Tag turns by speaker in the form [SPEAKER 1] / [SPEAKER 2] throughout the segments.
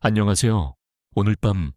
[SPEAKER 1] 안녕하세요. 오늘 밤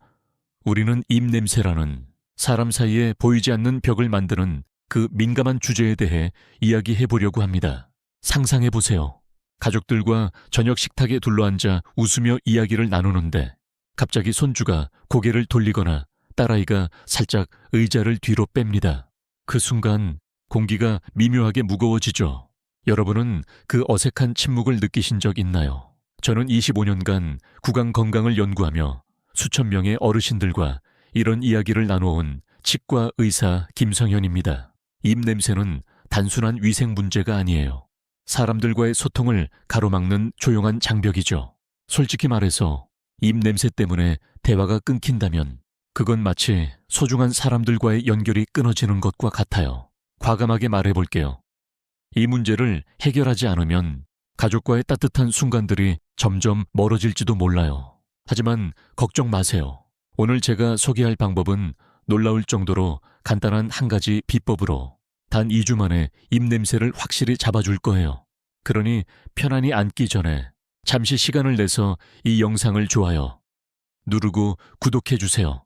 [SPEAKER 1] 우리는 입냄새라는 사람 사이에 보이지 않는 벽을 만드는 그 민감한 주제에 대해 이야기해 보려고 합니다. 상상해 보세요. 가족들과 저녁 식탁에 둘러앉아 웃으며 이야기를 나누는데 갑자기 손주가 고개를 돌리거나 딸아이가 살짝 의자를 뒤로 뺍니다. 그 순간 공기가 미묘하게 무거워지죠. 여러분은 그 어색한 침묵을 느끼신 적 있나요? 저는 25년간 구강 건강을 연구하며 수천 명의 어르신들과 이런 이야기를 나눠온 치과 의사 김성현입니다. 입냄새는 단순한 위생 문제가 아니에요. 사람들과의 소통을 가로막는 조용한 장벽이죠. 솔직히 말해서 입냄새 때문에 대화가 끊긴다면 그건 마치 소중한 사람들과의 연결이 끊어지는 것과 같아요. 과감하게 말해볼게요. 이 문제를 해결하지 않으면 가족과의 따뜻한 순간들이 점점 멀어질지도 몰라요. 하지만 걱정 마세요. 오늘 제가 소개할 방법은 놀라울 정도로 간단한 한 가지 비법으로 단 2주 만에 입냄새를 확실히 잡아줄 거예요. 그러니 편안히 앉기 전에 잠시 시간을 내서 이 영상을 좋아요 누르고 구독해주세요.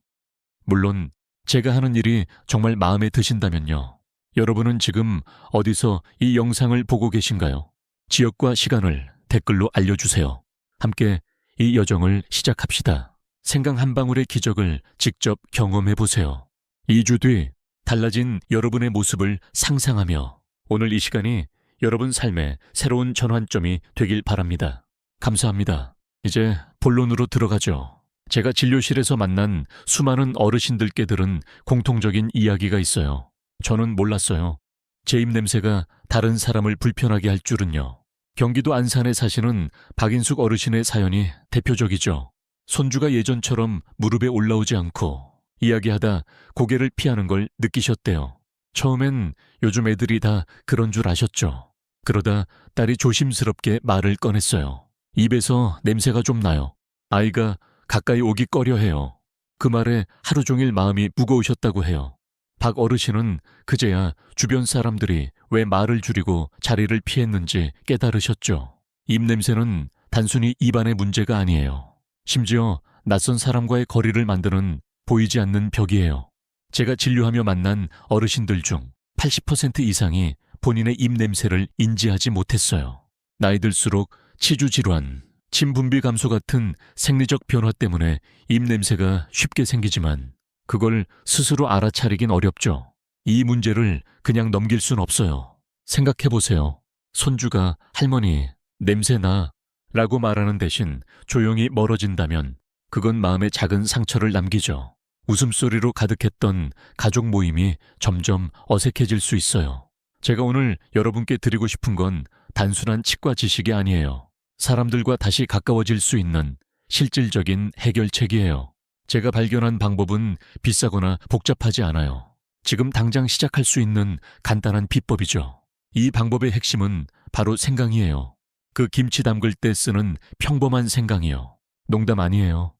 [SPEAKER 1] 물론 제가 하는 일이 정말 마음에 드신다면요. 여러분은 지금 어디서 이 영상을 보고 계신가요? 지역과 시간을 댓글로 알려주세요. 함께 이 여정을 시작합시다. 생강 한 방울의 기적을 직접 경험해보세요. 2주 뒤 달라진 여러분의 모습을 상상하며 오늘 이 시간이 여러분 삶의 새로운 전환점이 되길 바랍니다. 감사합니다. 이제 본론으로 들어가죠. 제가 진료실에서 만난 수많은 어르신들께 들은 공통적인 이야기가 있어요. 저는 몰랐어요. 제 입냄새가 다른 사람을 불편하게 할 줄은요. 경기도 안산에 사시는 박인숙 어르신의 사연이 대표적이죠. 손주가 예전처럼 무릎에 올라오지 않고 이야기하다 고개를 피하는 걸 느끼셨대요. 처음엔 요즘 애들이 다 그런 줄 아셨죠. 그러다 딸이 조심스럽게 말을 꺼냈어요. 입에서 냄새가 좀 나요. 아이가 가까이 오기 꺼려해요. 그 말에 하루 종일 마음이 무거우셨다고 해요. 박 어르신은 그제야 주변 사람들이 왜 말을 줄이고 자리를 피했는지 깨달으셨죠. 입냄새는 단순히 입안의 문제가 아니에요. 심지어 낯선 사람과의 거리를 만드는 보이지 않는 벽이에요. 제가 진료하며 만난 어르신들 중 80% 이상이 본인의 입냄새를 인지하지 못했어요. 나이 들수록 치주 질환, 침 분비 감소 같은 생리적 변화 때문에 입냄새가 쉽게 생기지만 그걸 스스로 알아차리긴 어렵죠. 이 문제를 그냥 넘길 순 없어요. 생각해보세요. 손주가 할머니, 냄새나 라고 말하는 대신 조용히 멀어진다면 그건 마음에 작은 상처를 남기죠. 웃음소리로 가득했던 가족 모임이 점점 어색해질 수 있어요. 제가 오늘 여러분께 드리고 싶은 건 단순한 치과 지식이 아니에요. 사람들과 다시 가까워질 수 있는 실질적인 해결책이에요. 제가 발견한 방법은 비싸거나 복잡하지 않아요. 지금 당장 시작할 수 있는 간단한 비법이죠. 이 방법의 핵심은 바로 생강이에요. 그 김치 담글 때 쓰는 평범한 생강이요. 농담 아니에요.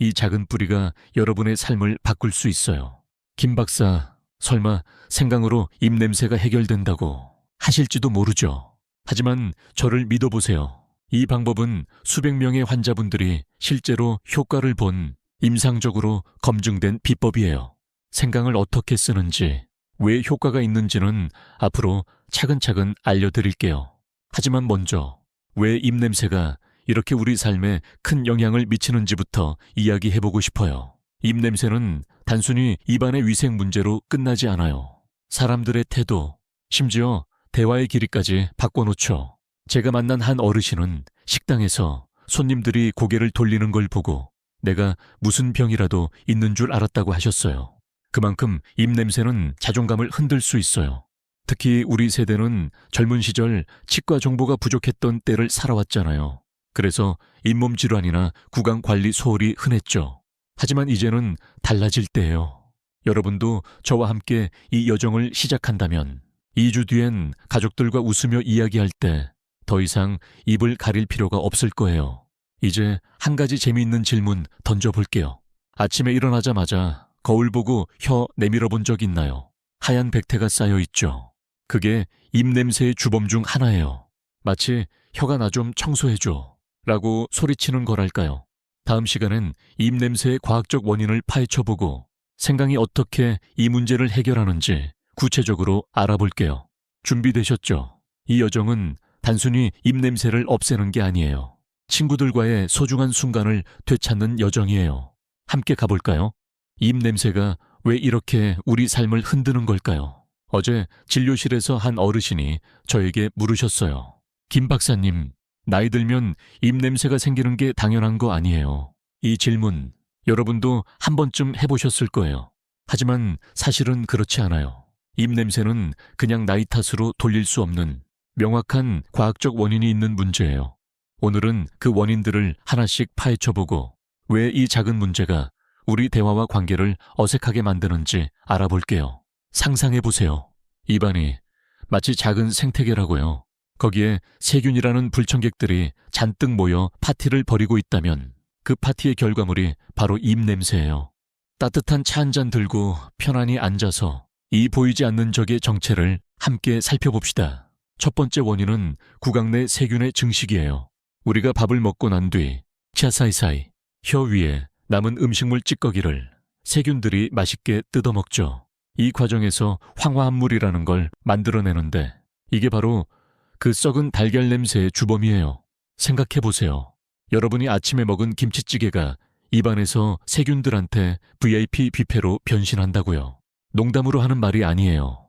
[SPEAKER 1] 이 작은 뿌리가 여러분의 삶을 바꿀 수 있어요. 김 박사, 설마 생강으로 입냄새가 해결된다고 하실지도 모르죠. 하지만 저를 믿어보세요. 이 방법은 수백 명의 환자분들이 실제로 효과를 본 임상적으로 검증된 비법이에요. 생강을 어떻게 쓰는지, 왜 효과가 있는지는 앞으로 차근차근 알려드릴게요. 하지만 먼저 왜 입냄새가 이렇게 우리 삶에 큰 영향을 미치는지부터 이야기해보고 싶어요. 입냄새는 단순히 입안의 위생 문제로 끝나지 않아요. 사람들의 태도, 심지어 대화의 길이까지 바꿔놓죠. 제가 만난 한 어르신은 식당에서 손님들이 고개를 돌리는 걸 보고 내가 무슨 병이라도 있는 줄 알았다고 하셨어요. 그만큼 입냄새는 자존감을 흔들 수 있어요. 특히 우리 세대는 젊은 시절 치과 정보가 부족했던 때를 살아왔잖아요. 그래서 잇몸 질환이나 구강 관리 소홀이 흔했죠. 하지만 이제는 달라질 때예요. 여러분도 저와 함께 이 여정을 시작한다면 2주 뒤엔 가족들과 웃으며 이야기할 때 더 이상 입을 가릴 필요가 없을 거예요. 이제 한 가지 재미있는 질문 던져볼게요. 아침에 일어나자마자 거울 보고 혀 내밀어 본 적 있나요? 하얀 백태가 쌓여 있죠. 그게 입냄새의 주범 중 하나예요. 마치 혀가 나 좀 청소해줘 라고 소리치는 거랄까요. 다음 시간엔 입냄새의 과학적 원인을 파헤쳐보고 생강이 어떻게 이 문제를 해결하는지 구체적으로 알아볼게요. 준비되셨죠? 이 여정은 단순히 입냄새를 없애는 게 아니에요. 친구들과의 소중한 순간을 되찾는 여정이에요. 함께 가볼까요? 입냄새가 왜 이렇게 우리 삶을 흔드는 걸까요? 어제 진료실에서 한 어르신이 저에게 물으셨어요. 김 박사님, 나이 들면 입냄새가 생기는 게 당연한 거 아니에요? 이 질문, 여러분도 한 번쯤 해보셨을 거예요. 하지만 사실은 그렇지 않아요. 입냄새는 그냥 나이 탓으로 돌릴 수 없는 명확한 과학적 원인이 있는 문제예요. 오늘은 그 원인들을 하나씩 파헤쳐보고 왜 이 작은 문제가 우리 대화와 관계를 어색하게 만드는지 알아볼게요. 상상해보세요. 입안이 마치 작은 생태계라고요. 거기에 세균이라는 불청객들이 잔뜩 모여 파티를 벌이고 있다면 그 파티의 결과물이 바로 입냄새예요. 따뜻한 차 한 잔 들고 편안히 앉아서 이 보이지 않는 적의 정체를 함께 살펴봅시다. 첫 번째 원인은 구강 내 세균의 증식이에요. 우리가 밥을 먹고 난 뒤 차 사이사이 혀 위에 남은 음식물 찌꺼기를 세균들이 맛있게 뜯어먹죠. 이 과정에서 황화합물이라는 걸 만들어내는데 이게 바로 그 썩은 달걀 냄새의 주범이에요. 생각해보세요. 여러분이 아침에 먹은 김치찌개가 입안에서 세균들한테 VIP 뷔페로 변신한다고요. 농담으로 하는 말이 아니에요.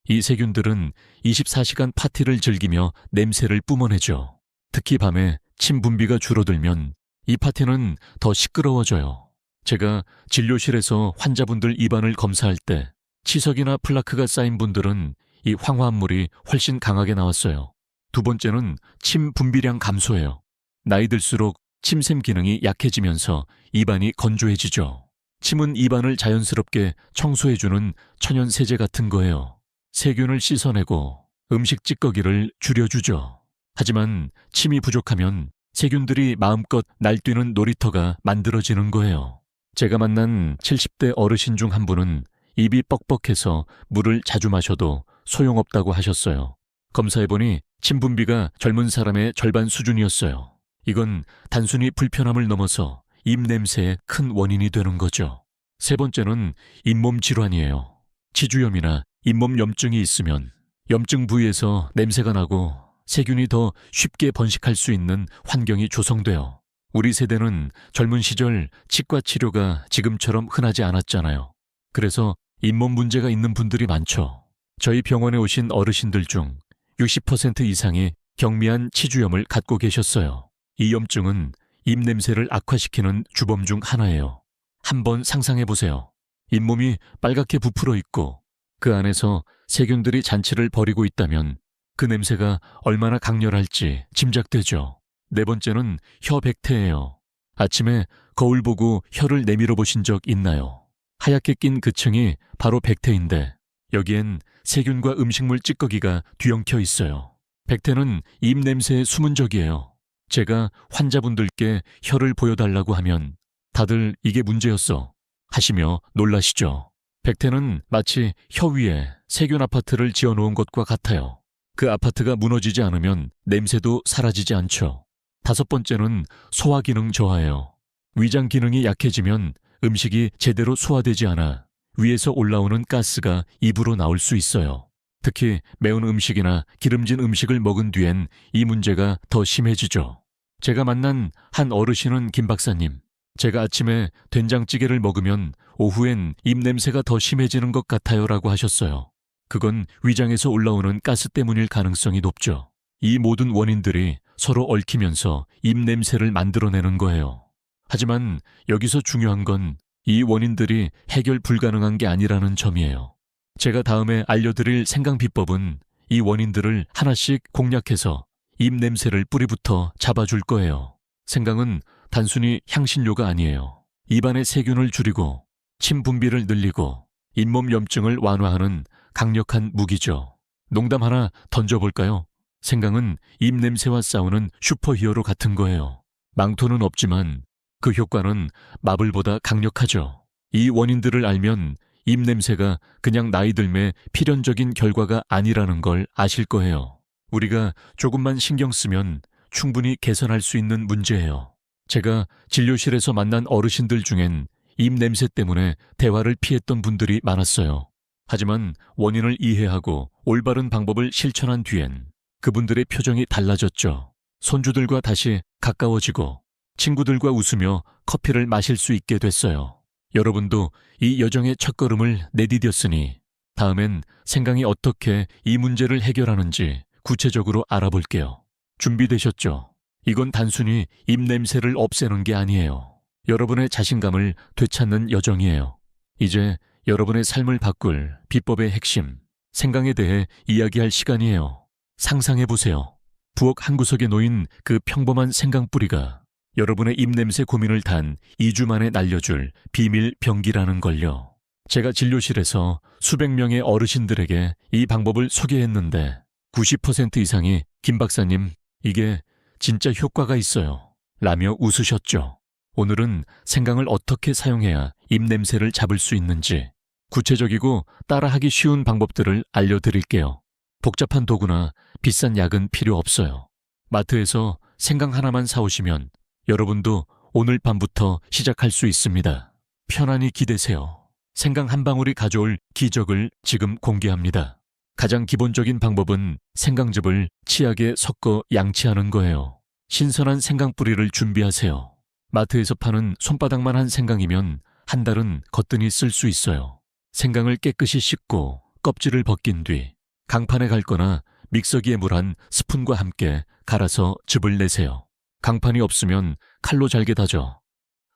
[SPEAKER 1] 이 세균들은 24시간 파티를 즐기며 냄새를 뿜어내죠. 특히 밤에 침 분비가 줄어들면 이 파티는 더 시끄러워져요. 제가 진료실에서 환자분들 입안을 검사할 때 치석이나 플라크가 쌓인 분들은 이 황화합물이 훨씬 강하게 나왔어요. 두 번째는 침 분비량 감소예요. 나이 들수록 침샘 기능이 약해지면서 입안이 건조해지죠. 침은 입안을 자연스럽게 청소해주는 천연세제 같은 거예요. 세균을 씻어내고 음식 찌꺼기를 줄여주죠. 하지만 침이 부족하면 세균들이 마음껏 날뛰는 놀이터가 만들어지는 거예요. 제가 만난 70대 어르신 중 한 분은 입이 뻑뻑해서 물을 자주 마셔도 소용없다고 하셨어요. 검사해보니 침 분비가 젊은 사람의 절반 수준이었어요. 이건 단순히 불편함을 넘어서 입냄새의 큰 원인이 되는 거죠. 세 번째는 잇몸 질환이에요. 치주염이나 잇몸 염증이 있으면 염증 부위에서 냄새가 나고 세균이 더 쉽게 번식할 수 있는 환경이 조성돼요. 우리 세대는 젊은 시절 치과 치료가 지금처럼 흔하지 않았잖아요. 그래서 잇몸 문제가 있는 분들이 많죠. 저희 병원에 오신 어르신들 중 60% 이상이 경미한 치주염을 갖고 계셨어요. 이 염증은 입냄새를 악화시키는 주범 중 하나예요. 한번 상상해보세요. 잇몸이 빨갛게 부풀어 있고 그 안에서 세균들이 잔치를 벌이고 있다면 그 냄새가 얼마나 강렬할지 짐작되죠. 네 번째는 혀 백태예요. 아침에 거울 보고 혀를 내밀어 보신 적 있나요? 하얗게 낀 그 층이 바로 백태인데 여기엔 세균과 음식물 찌꺼기가 뒤엉켜 있어요. 백태는 입냄새의 숨은 적이에요. 제가 환자분들께 혀를 보여달라고 하면 다들 이게 문제였어 하시며 놀라시죠. 백태는 마치 혀 위에 세균 아파트를 지어놓은 것과 같아요. 그 아파트가 무너지지 않으면 냄새도 사라지지 않죠. 다섯 번째는 소화 기능 저하예요. 위장 기능이 약해지면 음식이 제대로 소화되지 않아 위에서 올라오는 가스가 입으로 나올 수 있어요. 특히 매운 음식이나 기름진 음식을 먹은 뒤엔 이 문제가 더 심해지죠. 제가 만난 한 어르신은 김 박사님, 제가 아침에 된장찌개를 먹으면 오후엔 입냄새가 더 심해지는 것 같아요 라고 하셨어요. 그건 위장에서 올라오는 가스 때문일 가능성이 높죠. 이 모든 원인들이 서로 얽히면서 입냄새를 만들어내는 거예요. 하지만 여기서 중요한 건 이 원인들이 해결 불가능한 게 아니라는 점이에요. 제가 다음에 알려드릴 생강 비법은 이 원인들을 하나씩 공략해서 입냄새를 뿌리부터 잡아줄 거예요. 생강은 단순히 향신료가 아니에요. 입안의 세균을 줄이고 침 분비를 늘리고 잇몸 염증을 완화하는 강력한 무기죠. 농담 하나 던져볼까요? 생강은 입냄새와 싸우는 슈퍼히어로 같은 거예요. 망토는 없지만 그 효과는 마블보다 강력하죠. 이 원인들을 알면 입냄새가 그냥 나이 들매 필연적인 결과가 아니라는 걸 아실 거예요. 우리가 조금만 신경 쓰면 충분히 개선할 수 있는 문제예요. 제가 진료실에서 만난 어르신들 중엔 입 냄새 때문에 대화를 피했던 분들이 많았어요. 하지만 원인을 이해하고 올바른 방법을 실천한 뒤엔 그분들의 표정이 달라졌죠. 손주들과 다시 가까워지고 친구들과 웃으며 커피를 마실 수 있게 됐어요. 여러분도 이 여정의 첫걸음을 내디뎠으니 다음엔 생강이 어떻게 이 문제를 해결하는지 구체적으로 알아볼게요. 준비되셨죠? 이건 단순히 입냄새를 없애는 게 아니에요. 여러분의 자신감을 되찾는 여정이에요. 이제 여러분의 삶을 바꿀 비법의 핵심, 생강에 대해 이야기할 시간이에요. 상상해보세요. 부엌 한 구석에 놓인 그 평범한 생강뿌리가 여러분의 입냄새 고민을 단 2주 만에 날려줄 비밀 병기라는 걸요. 제가 진료실에서 수백 명의 어르신들에게 이 방법을 소개했는데 90% 이상이 김 박사님, 이게 진짜 효과가 있어요 라며 웃으셨죠. 오늘은 생강을 어떻게 사용해야 입냄새를 잡을 수 있는지 구체적이고 따라하기 쉬운 방법들을 알려드릴게요. 복잡한 도구나 비싼 약은 필요 없어요. 마트에서 생강 하나만 사오시면 여러분도 오늘 밤부터 시작할 수 있습니다. 편안히 기대세요. 생강 한 방울이 가져올 기적을 지금 공개합니다. 가장 기본적인 방법은 생강즙을 치약에 섞어 양치하는 거예요. 신선한 생강뿌리를 준비하세요. 마트에서 파는 손바닥만 한 생강이면 한 달은 거뜬히 쓸 수 있어요. 생강을 깨끗이 씻고 껍질을 벗긴 뒤 강판에 갈거나 믹서기에 물 한 스푼과 함께 갈아서 즙을 내세요. 강판이 없으면 칼로 잘게 다져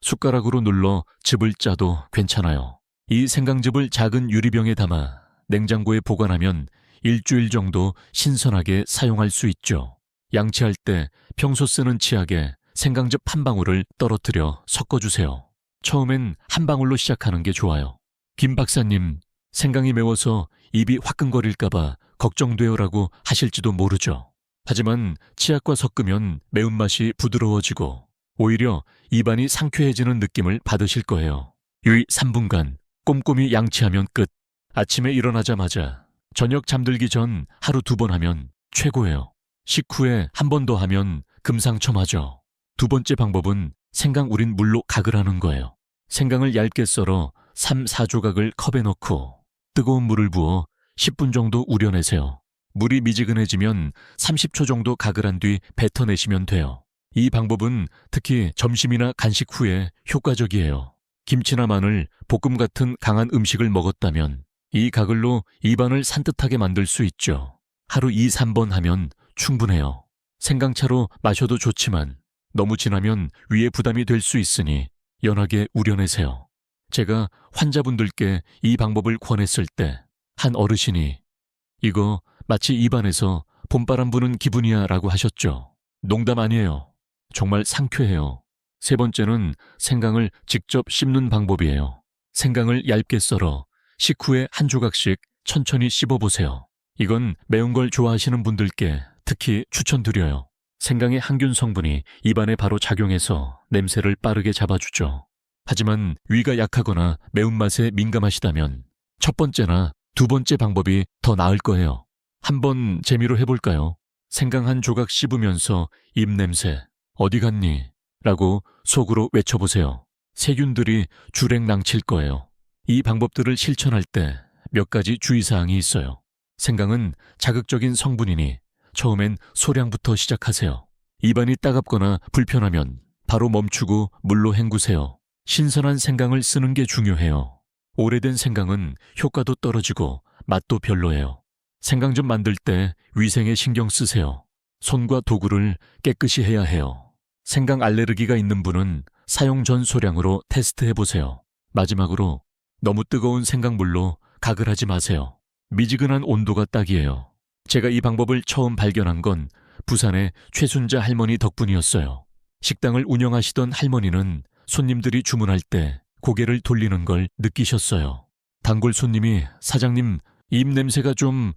[SPEAKER 1] 숟가락으로 눌러 즙을 짜도 괜찮아요. 이 생강즙을 작은 유리병에 담아 냉장고에 보관하면 일주일 정도 신선하게 사용할 수 있죠. 양치할 때 평소 쓰는 치약에 생강즙 한 방울을 떨어뜨려 섞어주세요. 처음엔 한 방울로 시작하는 게 좋아요. 김 박사님, 생강이 매워서 입이 화끈거릴까봐 걱정돼요라고 하실지도 모르죠. 하지만 치약과 섞으면 매운맛이 부드러워지고 오히려 입안이 상쾌해지는 느낌을 받으실 거예요. 유의 3분간 꼼꼼히 양치하면 끝. 아침에 일어나자마자 저녁 잠들기 전 하루 2번 하면 최고예요. 식후에 한 번 더 하면 금상첨화죠. 두 번째 방법은 생강 우린 물로 각을 하는 거예요. 생강을 얇게 썰어 3, 4조각을 컵에 넣고 뜨거운 물을 부어 10분 정도 우려내세요. 물이 미지근해지면 30초 정도 각을 한 뒤 뱉어내시면 돼요. 이 방법은 특히 점심이나 간식 후에 효과적이에요. 김치나 마늘, 볶음 같은 강한 음식을 먹었다면 이 가글로 입안을 산뜻하게 만들 수 있죠. 하루 2, 3번 하면 충분해요. 생강차로 마셔도 좋지만 너무 진하면 위에 부담이 될 수 있으니 연하게 우려내세요. 제가 환자분들께 이 방법을 권했을 때 한 어르신이 이거 마치 입안에서 봄바람 부는 기분이야 라고 하셨죠. 농담 아니에요. 정말 상쾌해요. 세 번째는 생강을 직접 씹는 방법이에요. 생강을 얇게 썰어 식후에 한 조각씩 천천히 씹어보세요. 이건 매운 걸 좋아하시는 분들께 특히 추천드려요. 생강의 항균 성분이 입안에 바로 작용해서 냄새를 빠르게 잡아주죠. 하지만 위가 약하거나 매운맛에 민감하시다면 첫 번째나 두 번째 방법이 더 나을 거예요. 한번 재미로 해볼까요? 생강 한 조각 씹으면서 입냄새 어디 갔니? 라고 속으로 외쳐보세요. 세균들이 주랭랑칠 거예요. 이 방법들을 실천할 때 몇 가지 주의사항이 있어요. 생강은 자극적인 성분이니 처음엔 소량부터 시작하세요. 입안이 따갑거나 불편하면 바로 멈추고 물로 헹구세요. 신선한 생강을 쓰는 게 중요해요. 오래된 생강은 효과도 떨어지고 맛도 별로예요. 생강즙 만들 때 위생에 신경 쓰세요. 손과 도구를 깨끗이 해야 해요. 생강 알레르기가 있는 분은 사용 전 소량으로 테스트해보세요. 마지막으로 너무 뜨거운 생강물로 각을 하지 마세요. 미지근한 온도가 딱이에요. 제가 이 방법을 처음 발견한 건 부산의 최순자 할머니 덕분이었어요. 식당을 운영하시던 할머니는 손님들이 주문할 때 고개를 돌리는 걸 느끼셨어요. 단골 손님이 사장님 입냄새가 좀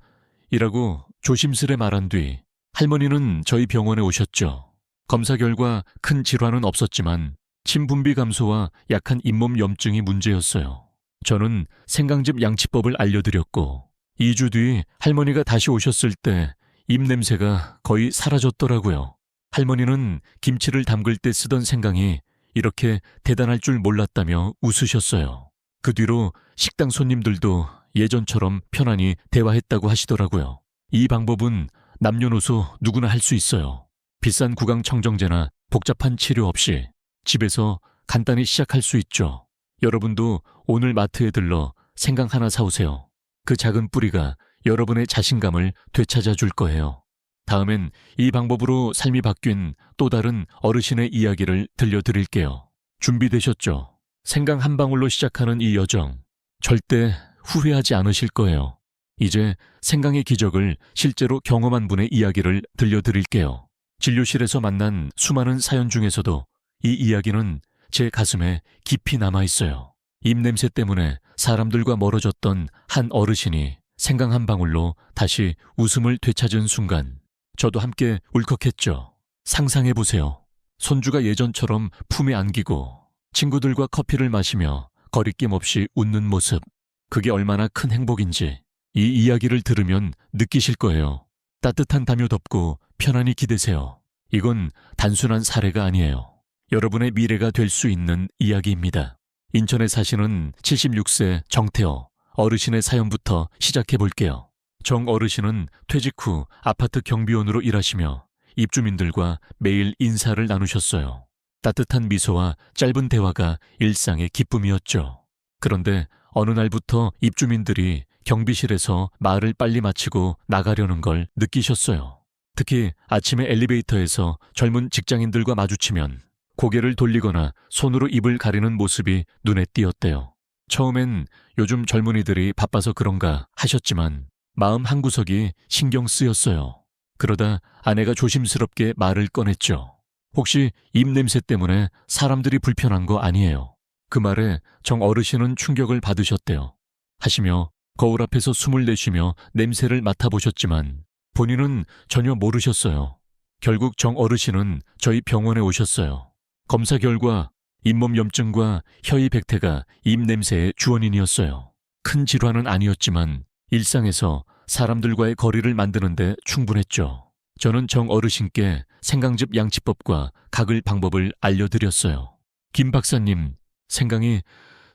[SPEAKER 1] 이라고 조심스레 말한 뒤 할머니는 저희 병원에 오셨죠. 검사 결과 큰 질환은 없었지만 침분비 감소와 약한 잇몸 염증이 문제였어요. 저는 생강즙 양치법을 알려드렸고 2주 뒤 할머니가 다시 오셨을 때 입냄새가 거의 사라졌더라고요. 할머니는 김치를 담글 때 쓰던 생강이 이렇게 대단할 줄 몰랐다며 웃으셨어요. 그 뒤로 식당 손님들도 예전처럼 편안히 대화했다고 하시더라고요. 이 방법은 남녀노소 누구나 할 수 있어요. 비싼 구강 청정제나 복잡한 치료 없이 집에서 간단히 시작할 수 있죠. 여러분도 오늘 마트에 들러 생강 하나 사오세요. 그 작은 뿌리가 여러분의 자신감을 되찾아 줄 거예요. 다음엔 이 방법으로 삶이 바뀐 또 다른 어르신의 이야기를 들려드릴게요. 준비되셨죠? 생강 한 방울로 시작하는 이 여정, 절대 후회하지 않으실 거예요. 이제 생강의 기적을 실제로 경험한 분의 이야기를 들려드릴게요. 진료실에서 만난 수많은 사연 중에서도 이 이야기는 제 가슴에 깊이 남아있어요. 입냄새 때문에 사람들과 멀어졌던 한 어르신이 생강 한 방울로 다시 웃음을 되찾은 순간 저도 함께 울컥했죠. 상상해보세요. 손주가 예전처럼 품에 안기고 친구들과 커피를 마시며 거리낌 없이 웃는 모습. 그게 얼마나 큰 행복인지 이 이야기를 들으면 느끼실 거예요. 따뜻한 담요 덮고 편안히 기대세요. 이건 단순한 사례가 아니에요. 여러분의 미래가 될 수 있는 이야기입니다. 인천에 사시는 76세 정태호 어르신의 사연부터 시작해 볼게요. 정 어르신은 퇴직 후 아파트 경비원으로 일하시며 입주민들과 매일 인사를 나누셨어요. 따뜻한 미소와 짧은 대화가 일상의 기쁨이었죠. 그런데 어느 날부터 입주민들이 경비실에서 말을 빨리 마치고 나가려는 걸 느끼셨어요. 특히 아침에 엘리베이터에서 젊은 직장인들과 마주치면 고개를 돌리거나 손으로 입을 가리는 모습이 눈에 띄었대요. 처음엔 요즘 젊은이들이 바빠서 그런가 하셨지만 마음 한구석이 신경 쓰였어요. 그러다 아내가 조심스럽게 말을 꺼냈죠. 혹시 입냄새 때문에 사람들이 불편한 거 아니에요? 그 말에 정 어르신은 충격을 받으셨대요. 하시며 거울 앞에서 숨을 내쉬며 냄새를 맡아보셨지만 본인은 전혀 모르셨어요. 결국 정 어르신은 저희 병원에 오셨어요. 검사 결과 잇몸 염증과 혀의 백태가 입냄새의 주원인이었어요. 큰 질환은 아니었지만 일상에서 사람들과의 거리를 만드는 데 충분했죠. 저는 정 어르신께 생강즙 양치법과 가글 방법을 알려드렸어요. 김 박사님, 생강이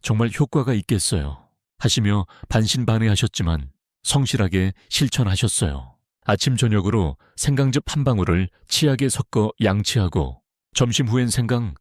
[SPEAKER 1] 정말 효과가 있겠어요. 하시며 반신반의하셨지만 성실하게 실천하셨어요. 아침 저녁으로 생강즙 한 방울을 치약에 섞어 양치하고 점심 후엔 생강,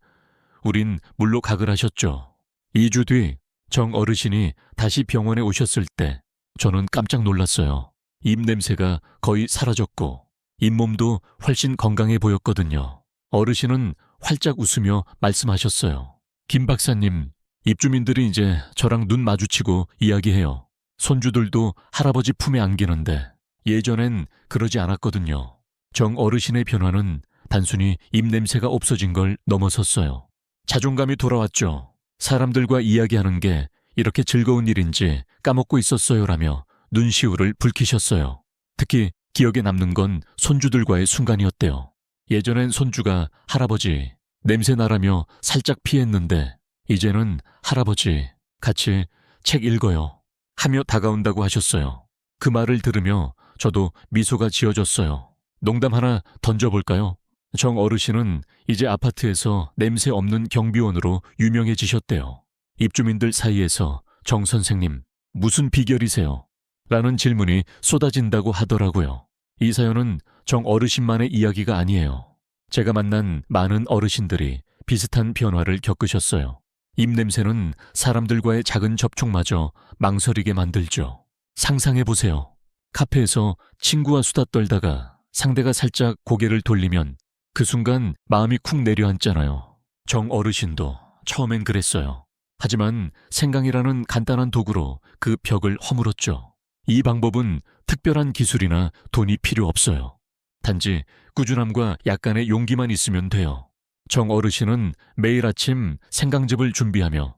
[SPEAKER 1] 우린 물로 가글 하셨죠. 2주 뒤 정 어르신이 다시 병원에 오셨을 때 저는 깜짝 놀랐어요. 입냄새가 거의 사라졌고 잇몸도 훨씬 건강해 보였거든요. 어르신은 활짝 웃으며 말씀하셨어요. 김 박사님, 입주민들이 이제 저랑 눈 마주치고 이야기해요. 손주들도 할아버지 품에 안기는데 예전엔 그러지 않았거든요. 정 어르신의 변화는 단순히 입냄새가 없어진 걸 넘어섰어요. 자존감이 돌아왔죠. 사람들과 이야기하는 게 이렇게 즐거운 일인지 까먹고 있었어요라며 눈시울을 붉히셨어요. 특히 기억에 남는 건 손주들과의 순간이었대요. 예전엔 손주가 할아버지, 냄새 나라며 살짝 피했는데 이제는 할아버지, 같이 책 읽어요 하며 다가온다고 하셨어요. 그 말을 들으며 저도 미소가 지어졌어요. 농담 하나 던져볼까요? 정 어르신은 이제 아파트에서 냄새 없는 경비원으로 유명해지셨대요. 입주민들 사이에서 정 선생님, 무슨 비결이세요? 라는 질문이 쏟아진다고 하더라고요. 이 사연은 정 어르신만의 이야기가 아니에요. 제가 만난 많은 어르신들이 비슷한 변화를 겪으셨어요. 입냄새는 사람들과의 작은 접촉마저 망설이게 만들죠. 상상해보세요. 카페에서 친구와 수다 떨다가 상대가 살짝 고개를 돌리면 그 순간 마음이 쿵 내려앉잖아요. 정 어르신도 처음엔 그랬어요. 하지만 생강이라는 간단한 도구로 그 벽을 허물었죠. 이 방법은 특별한 기술이나 돈이 필요 없어요. 단지 꾸준함과 약간의 용기만 있으면 돼요. 정 어르신은 매일 아침 생강즙을 준비하며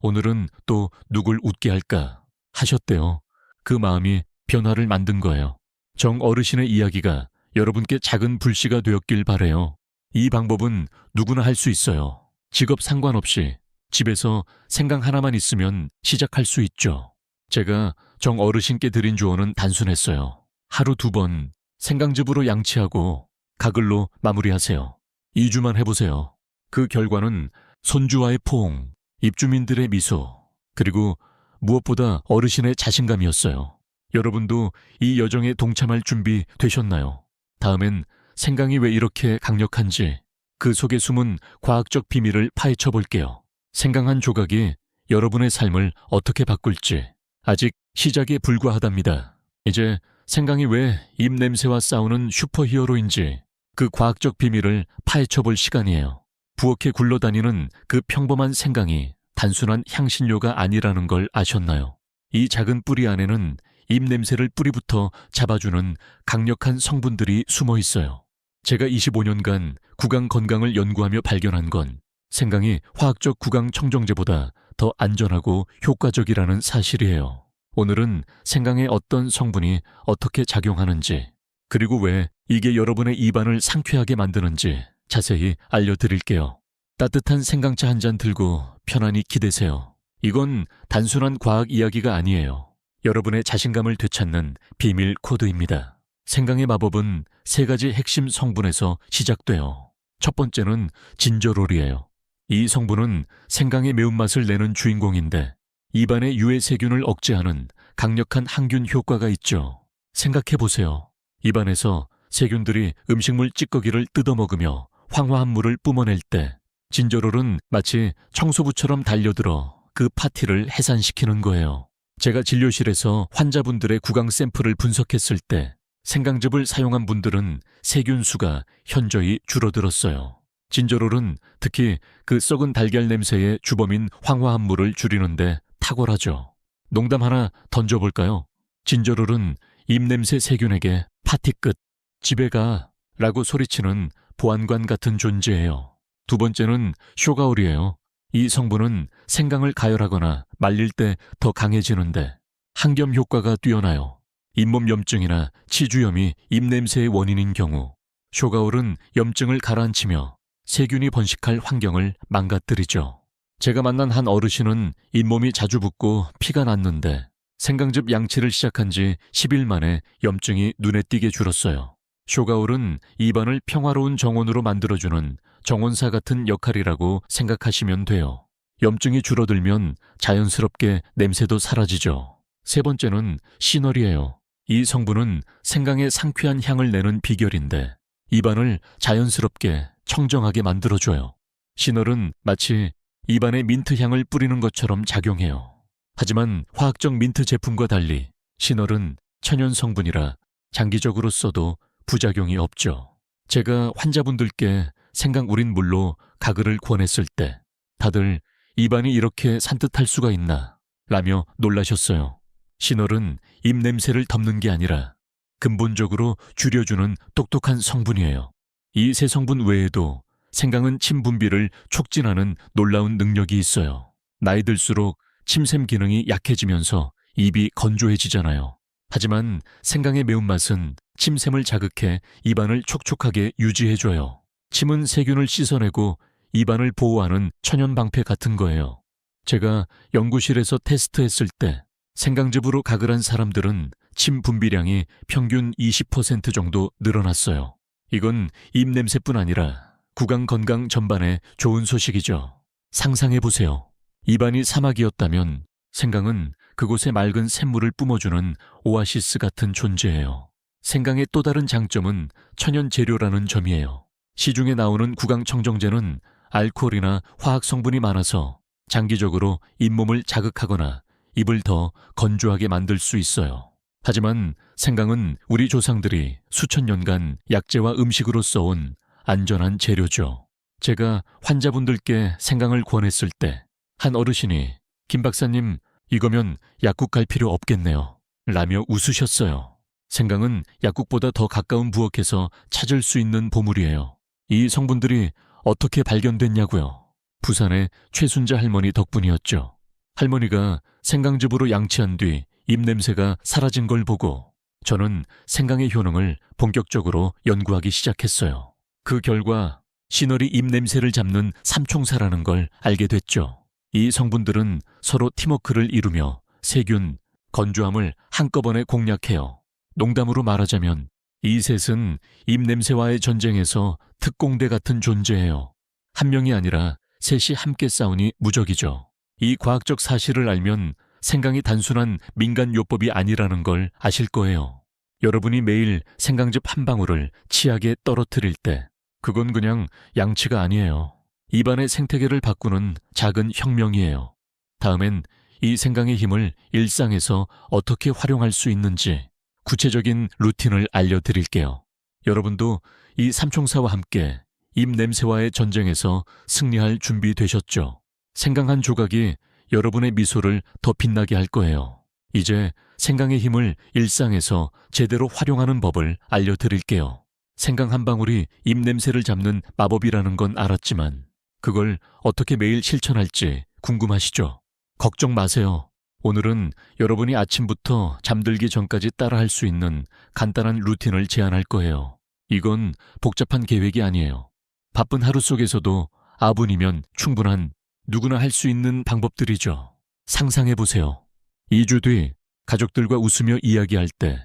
[SPEAKER 1] 오늘은 또 누굴 웃게 할까 하셨대요. 그 마음이 변화를 만든 거예요. 정 어르신의 이야기가 여러분께 작은 불씨가 되었길 바래요. 이 방법은 누구나 할 수 있어요. 직업 상관없이 집에서 생강 하나만 있으면 시작할 수 있죠. 제가 정 어르신께 드린 조언은 단순했어요. 하루 2번 생강즙으로 양치하고 가글로 마무리하세요. 2주만 해보세요. 그 결과는 손주와의 포옹, 입주민들의 미소, 그리고 무엇보다 어르신의 자신감이었어요. 여러분도 이 여정에 동참할 준비 되셨나요? 다음엔 생강이 왜 이렇게 강력한지 그 속에 숨은 과학적 비밀을 파헤쳐 볼게요. 생강 한 조각이 여러분의 삶을 어떻게 바꿀지 아직 시작에 불과하답니다. 이제 생강이 왜 입냄새와 싸우는 슈퍼히어로인지 그 과학적 비밀을 파헤쳐 볼 시간이에요. 부엌에 굴러다니는 그 평범한 생강이 단순한 향신료가 아니라는 걸 아셨나요? 이 작은 뿌리 안에는 입냄새를 뿌리부터 잡아주는 강력한 성분들이 숨어 있어요. 제가 25년간 구강 건강을 연구하며 발견한 건 생강이 화학적 구강 청정제보다 더 안전하고 효과적이라는 사실이에요. 오늘은 생강의 어떤 성분이 어떻게 작용하는지, 그리고 왜 이게 여러분의 입안을 상쾌하게 만드는지 자세히 알려드릴게요. 따뜻한 생강차 한 잔 들고 편안히 기대세요. 이건 단순한 과학 이야기가 아니에요. 여러분의 자신감을 되찾는 비밀 코드입니다. 생강의 마법은 3가지 핵심 성분에서 시작돼요. 첫 번째는 진저롤이에요. 이 성분은 생강의 매운맛을 내는 주인공인데 입안의 유해 세균을 억제하는 강력한 항균 효과가 있죠. 생각해보세요. 입안에서 세균들이 음식물 찌꺼기를 뜯어먹으며 황화한 물을 뿜어낼 때 진저롤은 마치 청소부처럼 달려들어 그 파티를 해산시키는 거예요. 제가 진료실에서 환자분들의 구강 샘플을 분석했을 때 생강즙을 사용한 분들은 세균 수가 현저히 줄어들었어요. 진저롤은 특히 그 썩은 달걀 냄새의 주범인 황화한 물을 줄이는데 탁월하죠. 농담 하나 던져볼까요? 진저롤은 입냄새 세균에게 파티 끝, 집에 가 라고 소리치는 보안관 같은 존재예요. 두 번째는 쇼가올이에요. 이 성분은 생강을 가열하거나 말릴 때 더 강해지는데 항염 효과가 뛰어나요. 잇몸 염증이나 치주염이 입냄새의 원인인 경우 쇼가올은 염증을 가라앉히며 세균이 번식할 환경을 망가뜨리죠. 제가 만난 한 어르신은 잇몸이 자주 붓고 피가 났는데 생강즙 양치를 시작한 지 10일 만에 염증이 눈에 띄게 줄었어요. 쇼가올은 입안을 평화로운 정원으로 만들어주는 정원사 같은 역할이라고 생각하시면 돼요. 염증이 줄어들면 자연스럽게 냄새도 사라지죠. 세 번째는 시널이에요. 이 성분은 생강의 상쾌한 향을 내는 비결인데 입안을 자연스럽게 청정하게 만들어줘요. 시널은 마치 입안에 민트 향을 뿌리는 것처럼 작용해요. 하지만 화학적 민트 제품과 달리 시널은 천연 성분이라 장기적으로 써도 부작용이 없죠. 제가 환자분들께 생강 우린 물로 가글을 권했을 때 다들 입안이 이렇게 산뜻할 수가 있나 라며 놀라셨어요. 시널은 입냄새를 덮는 게 아니라 근본적으로 줄여주는 똑똑한 성분이에요. 이 세 성분 외에도 생강은 침 분비를 촉진하는 놀라운 능력이 있어요. 나이 들수록 침샘 기능이 약해지면서 입이 건조해지잖아요. 하지만 생강의 매운맛은 침샘을 자극해 입안을 촉촉하게 유지해줘요. 침은 세균을 씻어내고 입안을 보호하는 천연 방패 같은 거예요. 제가 연구실에서 테스트했을 때 생강즙으로 가글한 사람들은 침 분비량이 평균 20% 정도 늘어났어요. 이건 입냄새뿐 아니라 구강 건강 전반에 좋은 소식이죠. 상상해보세요. 입안이 사막이었다면 생강은 그곳에 맑은 샘물을 뿜어주는 오아시스 같은 존재예요. 생강의 또 다른 장점은 천연 재료라는 점이에요. 시중에 나오는 구강 청정제는 알코올이나 화학 성분이 많아서 장기적으로 잇몸을 자극하거나 입을 더 건조하게 만들 수 있어요. 하지만 생강은 우리 조상들이 수천 년간 약재와 음식으로 써온 안전한 재료죠. 제가 환자분들께 생강을 권했을 때 한 어르신이 김 박사님 이거면 약국 갈 필요 없겠네요 라며 웃으셨어요. 생강은 약국보다 더 가까운 부엌에서 찾을 수 있는 보물이에요. 이 성분들이 어떻게 발견됐냐고요? 부산의 최순자 할머니 덕분이었죠. 할머니가 생강즙으로 양치한 뒤 입냄새가 사라진 걸 보고 저는 생강의 효능을 본격적으로 연구하기 시작했어요. 그 결과 시널이 입냄새를 잡는 삼총사라는 걸 알게 됐죠. 이 성분들은 서로 팀워크를 이루며 세균, 건조함을 한꺼번에 공략해요. 농담으로 말하자면 이 셋은 입냄새와의 전쟁에서 특공대 같은 존재예요. 한 명이 아니라 셋이 함께 싸우니 무적이죠. 이 과학적 사실을 알면 생강이 단순한 민간요법이 아니라는 걸 아실 거예요. 여러분이 매일 생강즙 한 방울을 치약에 떨어뜨릴 때 그건 그냥 양치가 아니에요. 입안의 생태계를 바꾸는 작은 혁명이에요. 다음엔 이 생강의 힘을 일상에서 어떻게 활용할 수 있는지 구체적인 루틴을 알려드릴게요. 여러분도 이 삼총사와 함께 입냄새와의 전쟁에서 승리할 준비 되셨죠? 생강 한 조각이 여러분의 미소를 더 빛나게 할 거예요. 이제 생강의 힘을 일상에서 제대로 활용하는 법을 알려드릴게요. 생강 한 방울이 입냄새를 잡는 마법이라는 건 알았지만 그걸 어떻게 매일 실천할지 궁금하시죠? 걱정 마세요. 오늘은 여러분이 아침부터 잠들기 전까지 따라할 수 있는 간단한 루틴을 제안할 거예요. 이건 복잡한 계획이 아니에요. 바쁜 하루 속에서도 아분이면 충분한 누구나 할 수 있는 방법들이죠. 상상해보세요. 2주 뒤 가족들과 웃으며 이야기할 때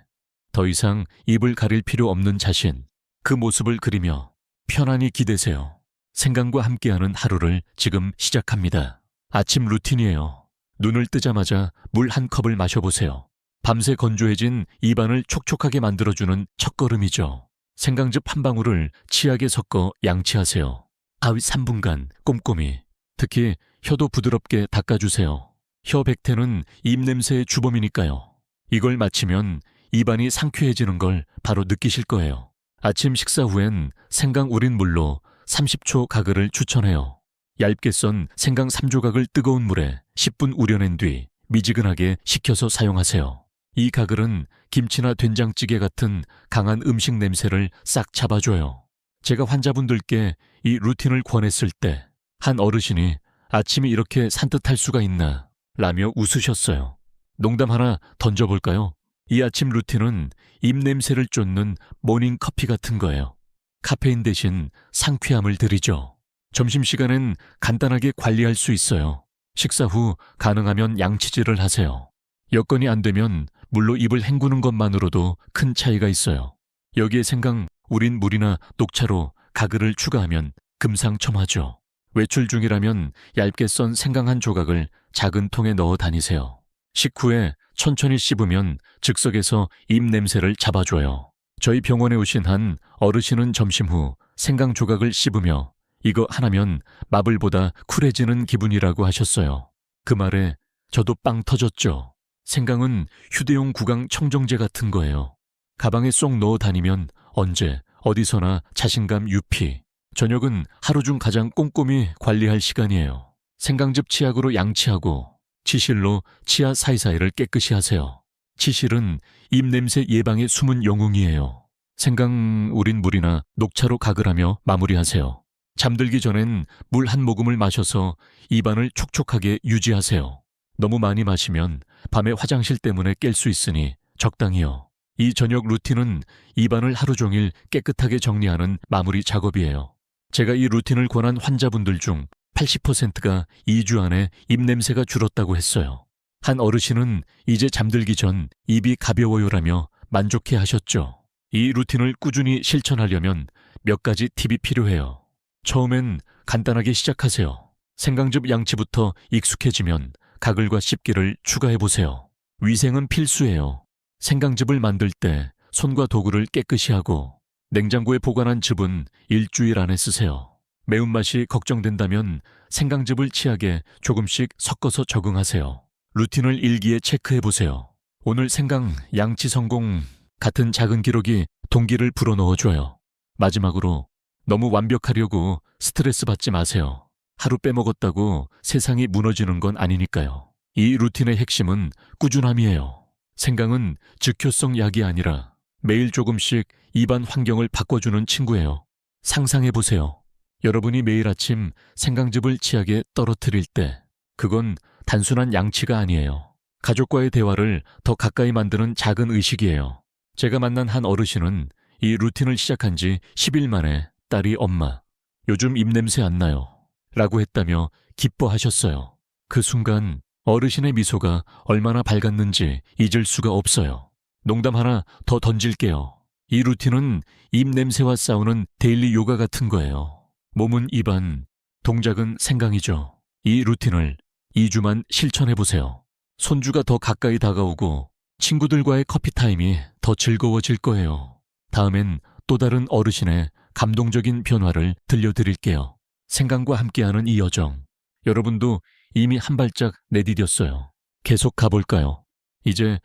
[SPEAKER 1] 더 이상 입을 가릴 필요 없는 자신, 그 모습을 그리며 편안히 기대세요. 생강과 함께하는 하루를 지금 시작합니다. 아침 루틴이에요. 눈을 뜨자마자 물 한 컵을 마셔보세요. 밤새 건조해진 입안을 촉촉하게 만들어주는 첫걸음이죠. 생강즙 한 방울을 치약에 섞어 양치하세요. 하루 3분간 꼼꼼히, 특히 혀도 부드럽게 닦아주세요. 혀 백태는 입냄새의 주범이니까요. 이걸 마치면 입안이 상쾌해지는 걸 바로 느끼실 거예요. 아침 식사 후엔 생강 우린 물로 30초 가글을 추천해요. 얇게 썬 생강 3조각을 뜨거운 물에 10분 우려낸 뒤 미지근하게 식혀서 사용하세요. 이 가글은 김치나 된장찌개 같은 강한 음식 냄새를 싹 잡아줘요. 제가 환자분들께 이 루틴을 권했을 때 한 어르신이 아침이 이렇게 산뜻할 수가 있나 라며 웃으셨어요. 농담 하나 던져볼까요? 이 아침 루틴은 입냄새를 쫓는 모닝 커피 같은 거예요. 카페인 대신 상쾌함을 드리죠. 점심시간엔 간단하게 관리할 수 있어요. 식사 후 가능하면 양치질을 하세요. 여건이 안 되면 물로 입을 헹구는 것만으로도 큰 차이가 있어요. 여기에 생강, 우린 물이나 녹차로 가글을 추가하면 금상첨화죠. 외출 중이라면 얇게 썬 생강 한 조각을 작은 통에 넣어 다니세요. 식후에 천천히 씹으면 즉석에서 입냄새를 잡아줘요. 저희 병원에 오신 한 어르신은 점심 후 생강 조각을 씹으며 이거 하나면 마블보다 쿨해지는 기분이라고 하셨어요. 그 말에 저도 빵 터졌죠. 생강은 휴대용 구강 청정제 같은 거예요. 가방에 쏙 넣어 다니면 언제 어디서나 자신감 유피. 저녁은 하루 중 가장 꼼꼼히 관리할 시간이에요. 생강즙 치약으로 양치하고 치실로 치아 사이사이를 깨끗이 하세요. 치실은 입냄새 예방의 숨은 영웅이에요. 생강 우린 물이나 녹차로 가글하며 마무리하세요. 잠들기 전엔 물 한 모금을 마셔서 입안을 촉촉하게 유지하세요. 너무 많이 마시면 밤에 화장실 때문에 깰 수 있으니 적당히요. 이 저녁 루틴은 입안을 하루 종일 깨끗하게 정리하는 마무리 작업이에요. 제가 이 루틴을 권한 환자분들 중 80%가 2주 안에 입냄새가 줄었다고 했어요. 한 어르신은 이제 잠들기 전 입이 가벼워요라며 만족해 하셨죠. 이 루틴을 꾸준히 실천하려면 몇 가지 팁이 필요해요. 처음엔 간단하게 시작하세요. 생강즙 양치부터 익숙해지면 가글과 씹기를 추가해보세요. 위생은 필수예요. 생강즙을 만들 때 손과 도구를 깨끗이 하고 냉장고에 보관한 즙은 일주일 안에 쓰세요. 매운맛이 걱정된다면 생강즙을 치약에 조금씩 섞어서 적응하세요. 루틴을 일기에 체크해보세요. 오늘 생강 양치 성공 같은 작은 기록이 동기를 불어넣어줘요. 마지막으로 너무 완벽하려고 스트레스 받지 마세요. 하루 빼먹었다고 세상이 무너지는 건 아니니까요. 이 루틴의 핵심은 꾸준함이에요. 생강은 즉효성 약이 아니라 매일 조금씩 입안 환경을 바꿔주는 친구예요. 상상해보세요. 여러분이 매일 아침 생강즙을 치약에 떨어뜨릴 때 그건 단순한 양치가 아니에요. 가족과의 대화를 더 가까이 만드는 작은 의식이에요. 제가 만난 한 어르신은 이 루틴을 시작한 지 10일 만에 딸이 엄마, 요즘 입냄새 안 나요. 라고 했다며 기뻐하셨어요. 그 순간 어르신의 미소가 얼마나 밝았는지 잊을 수가 없어요. 농담 하나 더 던질게요. 이 루틴은 입냄새와 싸우는 데일리 요가 같은 거예요. 몸은 입안, 동작은 생강이죠. 이 루틴을 2주만 실천해보세요. 손주가 더 가까이 다가오고 친구들과의 커피타임이 더 즐거워질 거예요. 다음엔 또 다른 어르신의 감동적인 변화를 들려드릴게요. 생강과 함께하는 이 여정, 여러분도 이미 한 발짝 내디뎠어요. 계속 가볼까요? 이제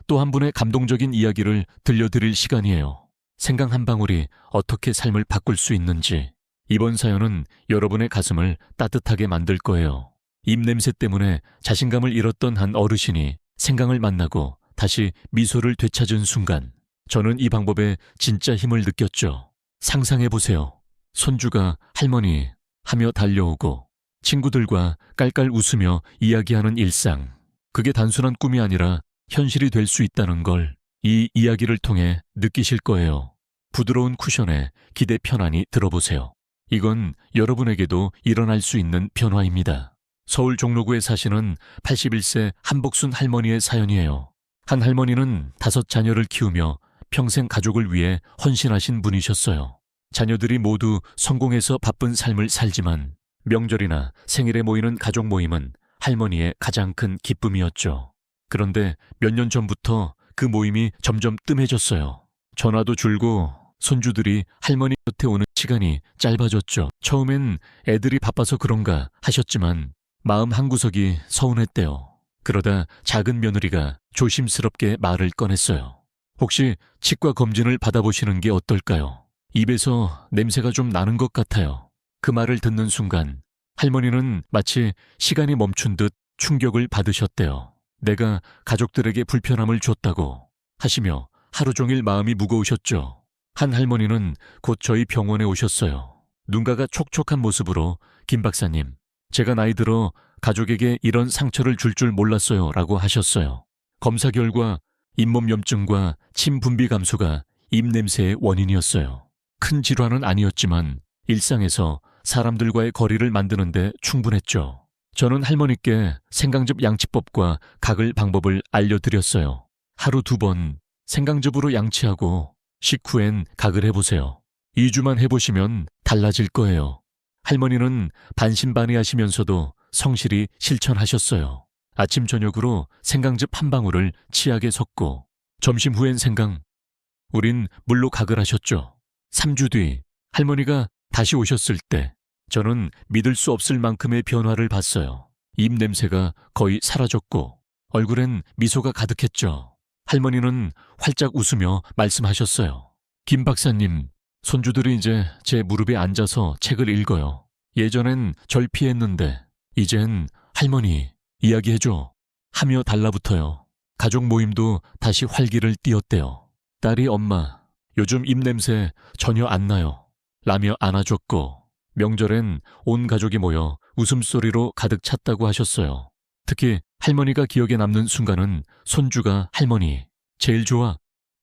[SPEAKER 1] 또 한 분의 감동적인 이야기를 들려드릴 시간이에요. 생강 한 방울이 어떻게 삶을 바꿀 수 있는지, 이번 사연은 여러분의 가슴을 따뜻하게 만들 거예요. 입냄새 때문에 자신감을 잃었던 한 어르신이 생강을 만나고 다시 미소를 되찾은 순간, 저는 이 방법에 진짜 힘을 느꼈죠. 상상해보세요. 손주가 할머니 하며 달려오고 친구들과 깔깔 웃으며 이야기하는 일상. 그게 단순한 꿈이 아니라 현실이 될 수 있다는 걸 이 이야기를 통해 느끼실 거예요. 부드러운 쿠션에 기대 편안히 들어보세요. 이건 여러분에게도 일어날 수 있는 변화입니다. 서울 종로구에 사시는 81세 한복순 할머니의 사연이에요. 한 할머니는 5 자녀를 키우며 평생 가족을 위해 헌신하신 분이셨어요. 자녀들이 모두 성공해서 바쁜 삶을 살지만 명절이나 생일에 모이는 가족 모임은 할머니의 가장 큰 기쁨이었죠. 그런데 몇 년 전부터 그 모임이 점점 뜸해졌어요. 전화도 줄고 손주들이 할머니 곁에 오는 시간이 짧아졌죠. 처음엔 애들이 바빠서 그런가 하셨지만 마음 한구석이 서운했대요. 그러다 작은 며느리가 조심스럽게 말을 꺼냈어요. 혹시 치과 검진을 받아보시는 게 어떨까요? 입에서 냄새가 좀 나는 것 같아요. 그 말을 듣는 순간 할머니는 마치 시간이 멈춘 듯 충격을 받으셨대요. 내가 가족들에게 불편함을 줬다고 하시며 하루 종일 마음이 무거우셨죠. 한 할머니는 곧 저희 병원에 오셨어요. 눈가가 촉촉한 모습으로 김 박사님, 제가 나이 들어 가족에게 이런 상처를 줄 몰랐어요 라고 하셨어요. 검사 결과 잇몸염증과 침 분비 감소가 입냄새의 원인이었어요. 큰 질환은 아니었지만 일상에서 사람들과의 거리를 만드는데 충분했죠. 저는 할머니께 생강즙 양치법과 가글 방법을 알려드렸어요. 하루 2번 생강즙으로 양치하고 식후엔 가글 해보세요. 2주만 해보시면 달라질 거예요. 할머니는 반신반의하시면서도 성실히 실천하셨어요. 아침 저녁으로 생강즙 한 방울을 치약에 섞고 점심 후엔 생강, 우린 물로 가글하셨죠. 3주 뒤 할머니가 다시 오셨을 때 저는 믿을 수 없을 만큼의 변화를 봤어요. 입냄새가 거의 사라졌고 얼굴엔 미소가 가득했죠. 할머니는 활짝 웃으며 말씀하셨어요. 김 박사님, 손주들이 이제 제 무릎에 앉아서 책을 읽어요. 예전엔 절 피했는데 이젠 할머니 이야기해줘 하며 달라붙어요. 가족 모임도 다시 활기를 띠었대요. 딸이 엄마, 요즘 입냄새 전혀 안 나요 라며 안아줬고 명절엔 온 가족이 모여 웃음소리로 가득 찼다고 하셨어요. 특히 할머니가 기억에 남는 순간은 손주가 할머니 제일 좋아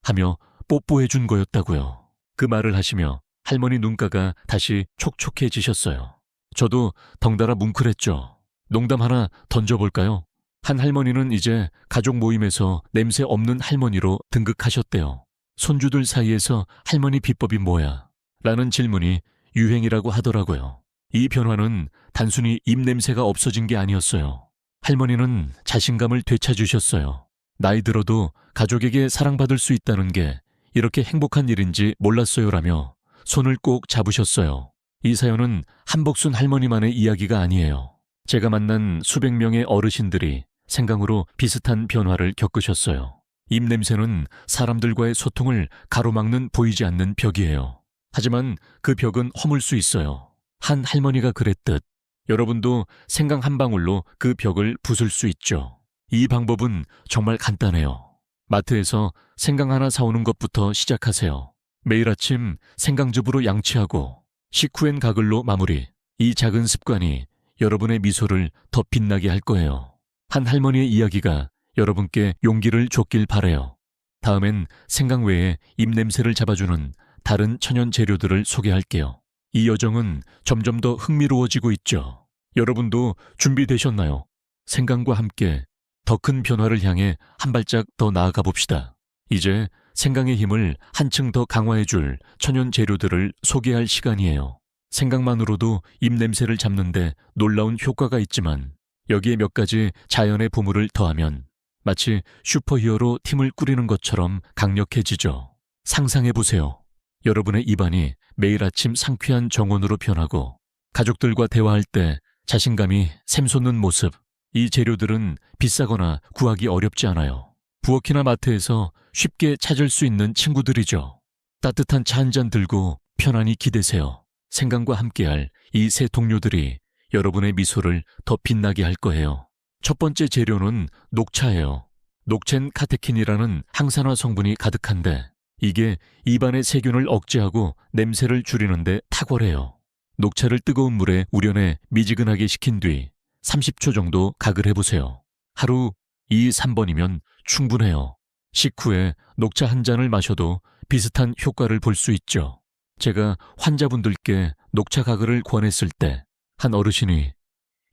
[SPEAKER 1] 하며 뽀뽀해준 거였다고요. 그 말을 하시며 할머니 눈가가 다시 촉촉해지셨어요. 저도 덩달아 뭉클했죠. 농담 하나 던져볼까요? 한 할머니는 이제 가족 모임에서 냄새 없는 할머니로 등극하셨대요. 손주들 사이에서 할머니 비법이 뭐야? 라는 질문이 유행이라고 하더라고요. 이 변화는 단순히 입냄새가 없어진 게 아니었어요. 할머니는 자신감을 되찾으셨어요. 나이 들어도 가족에게 사랑받을 수 있다는 게 이렇게 행복한 일인지 몰랐어요라며 손을 꼭 잡으셨어요. 이 사연은 한복순 할머니만의 이야기가 아니에요. 제가 만난 수백 명의 어르신들이 생강으로 비슷한 변화를 겪으셨어요. 입냄새는 사람들과의 소통을 가로막는 보이지 않는 벽이에요. 하지만 그 벽은 허물 수 있어요. 한 할머니가 그랬듯 여러분도 생강 한 방울로 그 벽을 부술 수 있죠. 이 방법은 정말 간단해요. 마트에서 생강 하나 사오는 것부터 시작하세요. 매일 아침 생강즙으로 양치하고 식후엔 가글로 마무리. 이 작은 습관이 여러분의 미소를 더 빛나게 할 거예요. 한 할머니의 이야기가 여러분께 용기를 줬길 바라요. 다음엔 생강 외에 입냄새를 잡아주는 다른 천연 재료들을 소개할게요. 이 여정은 점점 더 흥미로워지고 있죠. 여러분도 준비되셨나요? 생강과 함께 더 큰 변화를 향해 한 발짝 더 나아가 봅시다. 이제 생강의 힘을 한층 더 강화해줄 천연 재료들을 소개할 시간이에요. 생강만으로도 입냄새를 잡는데 놀라운 효과가 있지만 여기에 몇 가지 자연의 보물을 더하면 마치 슈퍼히어로 팀을 꾸리는 것처럼 강력해지죠. 상상해보세요. 여러분의 입안이 매일 아침 상쾌한 정원으로 변하고 가족들과 대화할 때 자신감이 샘솟는 모습. 이 재료들은 비싸거나 구하기 어렵지 않아요. 부엌이나 마트에서 쉽게 찾을 수 있는 친구들이죠. 따뜻한 차 한 잔 들고 편안히 기대세요. 생강과 함께할 이 세 동료들이 여러분의 미소를 더 빛나게 할 거예요. 첫 번째 재료는 녹차예요. 녹차엔 카테킨이라는 항산화 성분이 가득한데 이게 입안의 세균을 억제하고 냄새를 줄이는데 탁월해요. 녹차를 뜨거운 물에 우려내 미지근하게 식힌 뒤 30초 정도 각을 해보세요. 하루 2, 3번이면 충분해요. 식후에 녹차 한 잔을 마셔도 비슷한 효과를 볼 수 있죠. 제가 환자분들께 녹차 가글을 권했을 때 한 어르신이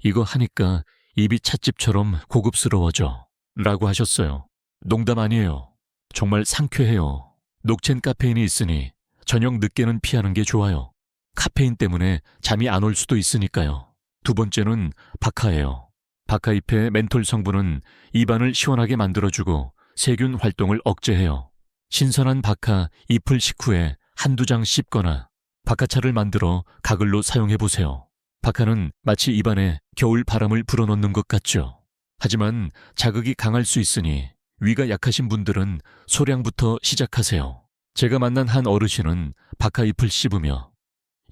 [SPEAKER 1] 이거 하니까 입이 찻집처럼 고급스러워져 라고 하셨어요. 농담 아니에요. 정말 상쾌해요. 녹차엔 카페인이 있으니 저녁 늦게는 피하는 게 좋아요. 카페인 때문에 잠이 안 올 수도 있으니까요. 두 번째는 바카예요. 바카잎의 멘톨 성분은 입안을 시원하게 만들어주고 세균 활동을 억제해요. 신선한 바카 잎을 식후에 한두 장 씹거나 바카차를 만들어 가글로 사용해보세요. 바카는 마치 입안에 겨울 바람을 불어넣는 것 같죠. 하지만 자극이 강할 수 있으니 위가 약하신 분들은 소량부터 시작하세요. 제가 만난 한 어르신은 바카잎을 씹으며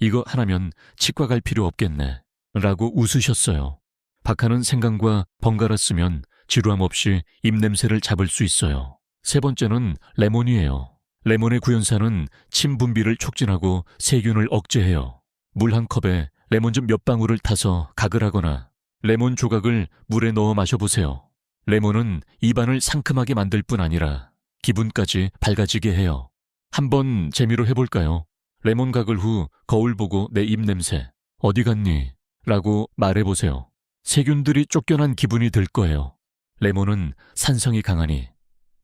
[SPEAKER 1] 이거 하나면 치과 갈 필요 없겠네 라고 웃으셨어요. 바카는 생강과 번갈아 쓰면 지루함 없이 입냄새를 잡을 수 있어요. 세 번째는 레몬이에요. 레몬의 구연산은 침 분비를 촉진하고 세균을 억제해요. 물 한 컵에 레몬즙 몇 방울을 타서 각을 하거나 레몬 조각을 물에 넣어 마셔보세요. 레몬은 입안을 상큼하게 만들 뿐 아니라 기분까지 밝아지게 해요. 한번 재미로 해볼까요? 레몬 각을 후 거울 보고 내 입냄새 어디 갔니? 라고 말해보세요. 세균들이 쫓겨난 기분이 들 거예요. 레몬은 산성이 강하니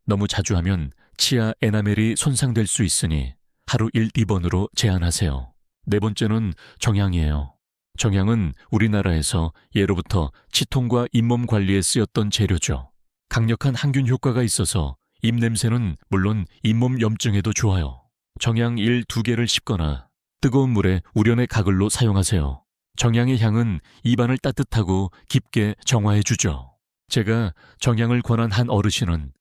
[SPEAKER 1] 너무 자주 하면 치아 에나멜이 손상될 수 있으니 하루 1, 2번으로 제한하세요. 네 번째는 정향이에요. 정향은 우리나라에서 예로부터 치통과 잇몸 관리에 쓰였던 재료죠. 강력한 항균 효과가 있어서 입냄새는 물론 잇몸 염증에도 좋아요. 정향 1, 2개를 씹거나 뜨거운 물에 우려내 가글로 사용하세요. 정향의 향은 입안을 따뜻하고 깊게 정화해주죠. 제가 정향을 권한 한 어르신은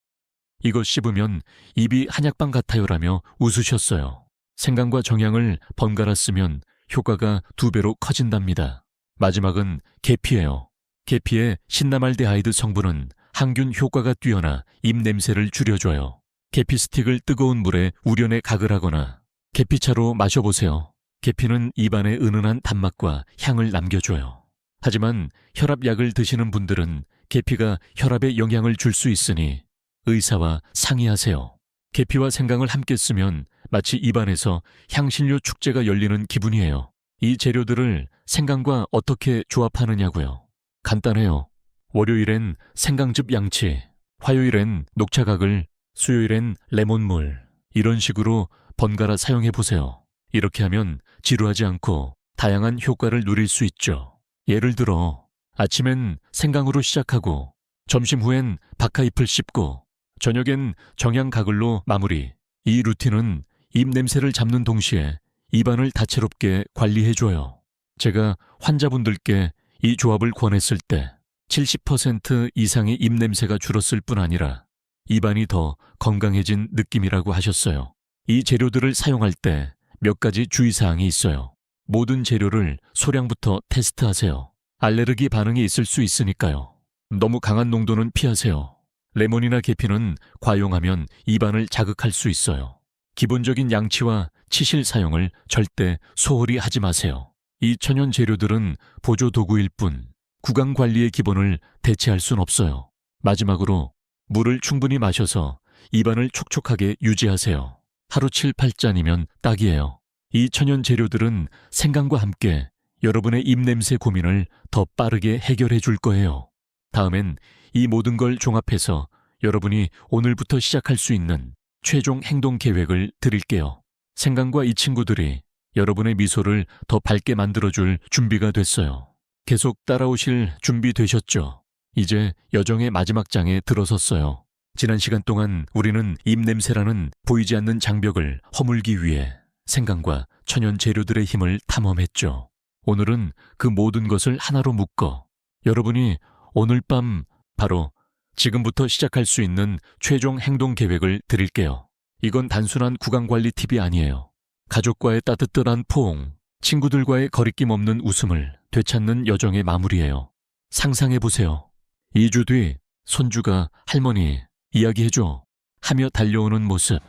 [SPEAKER 1] 이거 씹으면 입이 한약방 같아요라며 웃으셨어요. 생강과 정향을 번갈아 쓰면 효과가 2배로 커진답니다. 마지막은 계피예요. 계피의 신나말데하이드 성분은 항균 효과가 뛰어나 입냄새를 줄여줘요. 계피 스틱을 뜨거운 물에 우려내 각을 하거나 계피차로 마셔보세요. 계피는 입안에 은은한 단맛과 향을 남겨줘요. 하지만 혈압약을 드시는 분들은 계피가 혈압에 영향을 줄 수 있으니 의사와 상의하세요. 계피와 생강을 함께 쓰면 마치 입안에서 향신료 축제가 열리는 기분이에요. 이 재료들을 생강과 어떻게 조합하느냐고요? 간단해요. 월요일엔 생강즙 양치, 화요일엔 녹차각을, 수요일엔 레몬물. 이런 식으로 번갈아 사용해보세요. 이렇게 하면 지루하지 않고 다양한 효과를 누릴 수 있죠. 예를 들어 아침엔 생강으로 시작하고 점심 후엔 바카잎을 씹고 저녁엔 정향가글로 마무리. 이 루틴은 입냄새를 잡는 동시에 입안을 다채롭게 관리해줘요. 제가 환자분들께 이 조합을 권했을 때 70% 이상의 입냄새가 줄었을 뿐 아니라 입안이 더 건강해진 느낌이라고 하셨어요. 이 재료들을 사용할 때 몇 가지 주의사항이 있어요. 모든 재료를 소량부터 테스트하세요. 알레르기 반응이 있을 수 있으니까요. 너무 강한 농도는 피하세요. 레몬이나 계피는 과용하면 입안을 자극할 수 있어요. 기본적인 양치와 치실 사용을 절대 소홀히 하지 마세요. 이 천연 재료들은 보조 도구일 뿐 구강 관리의 기본을 대체할 순 없어요. 마지막으로 물을 충분히 마셔서 입안을 촉촉하게 유지하세요. 하루 7, 8잔이면 딱이에요. 이 천연 재료들은 생강과 함께 여러분의 입냄새 고민을 더 빠르게 해결해 줄 거예요. 다음엔 이 모든 걸 종합해서 여러분이 오늘부터 시작할 수 있는 최종 행동 계획을 드릴게요. 생강과 이 친구들이 여러분의 미소를 더 밝게 만들어줄 준비가 됐어요. 계속 따라오실 준비 되셨죠? 이제 여정의 마지막 장에 들어섰어요. 지난 시간 동안 우리는 입냄새라는 보이지 않는 장벽을 허물기 위해 생강과 천연 재료들의 힘을 탐험했죠. 오늘은 그 모든 것을 하나로 묶어 여러분이 오늘 밤 바로 지금부터 시작할 수 있는 최종 행동 계획을 드릴게요. 이건 단순한 구강관리 팁이 아니에요. 가족과의 따뜻한 포옹, 친구들과의 거리낌 없는 웃음을 되찾는 여정의 마무리예요. 상상해보세요. 2주 뒤 손주가 할머니 이야기해줘 하며 달려오는 모습.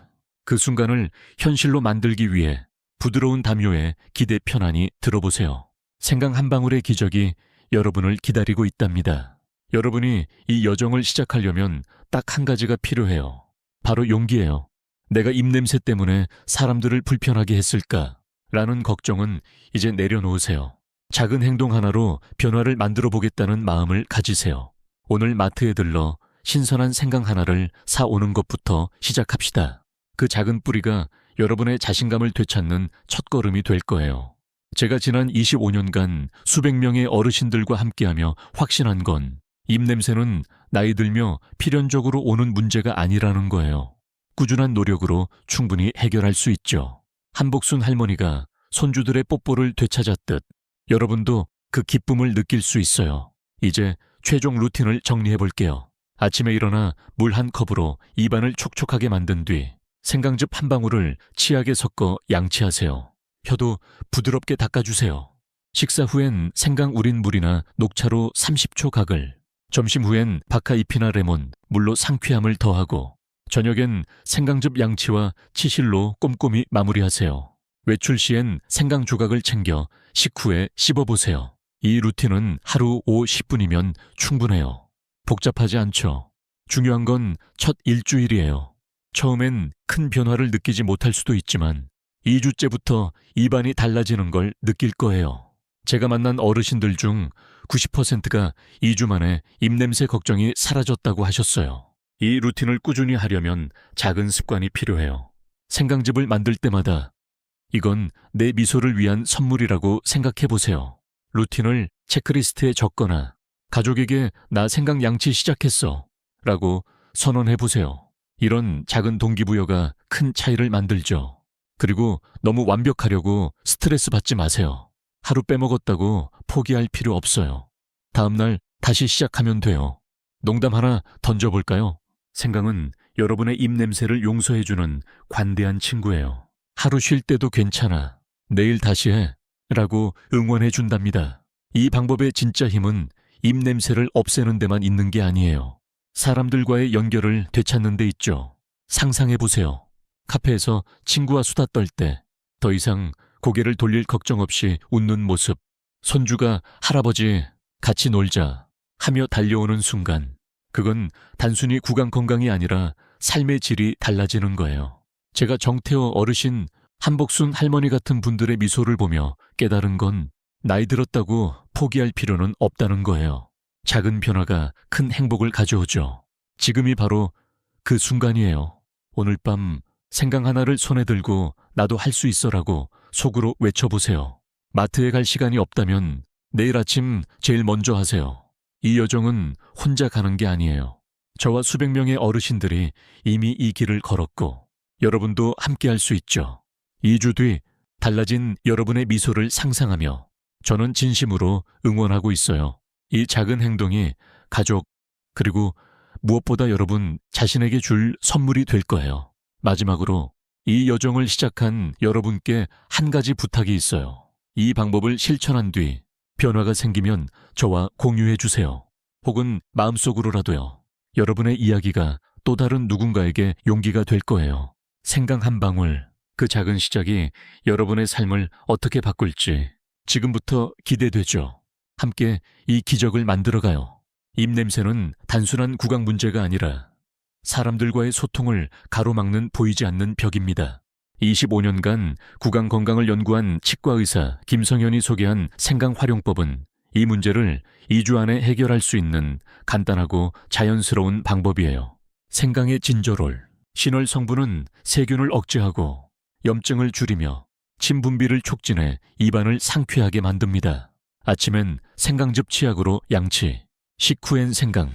[SPEAKER 1] 그 순간을 현실로 만들기 위해 부드러운 담요에 기대 편안히 들어보세요. 생강 한 방울의 기적이 여러분을 기다리고 있답니다. 여러분이 이 여정을 시작하려면 딱 한 가지가 필요해요. 바로 용기예요. 내가 입냄새 때문에 사람들을 불편하게 했을까? 라는 걱정은 이제 내려놓으세요. 작은 행동 하나로 변화를 만들어 보겠다는 마음을 가지세요. 오늘 마트에 들러 신선한 생강 하나를 사오는 것부터 시작합시다. 그 작은 뿌리가 여러분의 자신감을 되찾는 첫걸음이 될 거예요. 제가 지난 25년간 수백 명의 어르신들과 함께하며 확신한 건 입냄새는 나이 들며 필연적으로 오는 문제가 아니라는 거예요. 꾸준한 노력으로 충분히 해결할 수 있죠. 한복순 할머니가 손주들의 뽀뽀를 되찾았듯 여러분도 그 기쁨을 느낄 수 있어요. 이제 최종 루틴을 정리해 볼게요. 아침에 일어나 물 한 컵으로 입안을 촉촉하게 만든 뒤 생강즙 한 방울을 치약에 섞어 양치하세요. 혀도 부드럽게 닦아주세요. 식사 후엔 생강 우린 물이나 녹차로 30초 가글, 점심 후엔 바카잎이나 레몬, 물로 상쾌함을 더하고 저녁엔 생강즙 양치와 치실로 꼼꼼히 마무리하세요. 외출 시엔 생강 조각을 챙겨 식후에 씹어보세요. 이 루틴은 하루 10분이면 충분해요. 복잡하지 않죠. 중요한 건 첫 일주일이에요. 처음엔 큰 변화를 느끼지 못할 수도 있지만 2주째부터 입안이 달라지는 걸 느낄 거예요. 제가 만난 어르신들 중 90%가 2주 만에 입냄새 걱정이 사라졌다고 하셨어요. 이 루틴을 꾸준히 하려면 작은 습관이 필요해요. 생강즙을 만들 때마다 이건 내 미소를 위한 선물이라고 생각해보세요. 루틴을 체크리스트에 적거나 가족에게 나 생강 양치 시작했어 라고 선언해보세요. 이런 작은 동기부여가 큰 차이를 만들죠. 그리고 너무 완벽하려고 스트레스 받지 마세요. 하루 빼먹었다고 포기할 필요 없어요. 다음날 다시 시작하면 돼요. 농담 하나 던져볼까요? 생강은 여러분의 입냄새를 용서해주는 관대한 친구예요. 하루 쉴 때도 괜찮아. 내일 다시 해. 라고 응원해준답니다. 이 방법의 진짜 힘은 입냄새를 없애는 데만 있는 게 아니에요. 사람들과의 연결을 되찾는 데 있죠. 상상해보세요. 카페에서 친구와 수다 떨 때 더 이상 고개를 돌릴 걱정 없이 웃는 모습. 손주가 할아버지 같이 놀자 하며 달려오는 순간. 그건 단순히 구강 건강이 아니라 삶의 질이 달라지는 거예요. 제가 정태호 어르신, 한복순 할머니 같은 분들의 미소를 보며 깨달은 건 나이 들었다고 포기할 필요는 없다는 거예요. 작은 변화가 큰 행복을 가져오죠. 지금이 바로 그 순간이에요. 오늘 밤 생강 하나를 손에 들고 나도 할 수 있어라고 속으로 외쳐보세요. 마트에 갈 시간이 없다면 내일 아침 제일 먼저 하세요. 이 여정은 혼자 가는 게 아니에요. 저와 수백 명의 어르신들이 이미 이 길을 걸었고 여러분도 함께 할 수 있죠. 2주 뒤 달라진 여러분의 미소를 상상하며 저는 진심으로 응원하고 있어요. 이 작은 행동이 가족 그리고 무엇보다 여러분 자신에게 줄 선물이 될 거예요. 마지막으로 이 여정을 시작한 여러분께 한 가지 부탁이 있어요. 이 방법을 실천한 뒤 변화가 생기면 저와 공유해 주세요. 혹은 마음속으로라도요. 여러분의 이야기가 또 다른 누군가에게 용기가 될 거예요. 생강 한 방울, 그 작은 시작이 여러분의 삶을 어떻게 바꿀지 지금부터 기대되죠. 함께 이 기적을 만들어가요. 입냄새는 단순한 구강 문제가 아니라 사람들과의 소통을 가로막는 보이지 않는 벽입니다. 25년간 구강 건강을 연구한 치과의사 김성현이 소개한 생강 활용법은 이 문제를 2주 안에 해결할 수 있는 간단하고 자연스러운 방법이에요. 생강의 진저롤, 신월 성분은 세균을 억제하고 염증을 줄이며 침 분비를 촉진해 입안을 상쾌하게 만듭니다. 아침엔 생강즙 치약으로 양치, 식후엔 생강.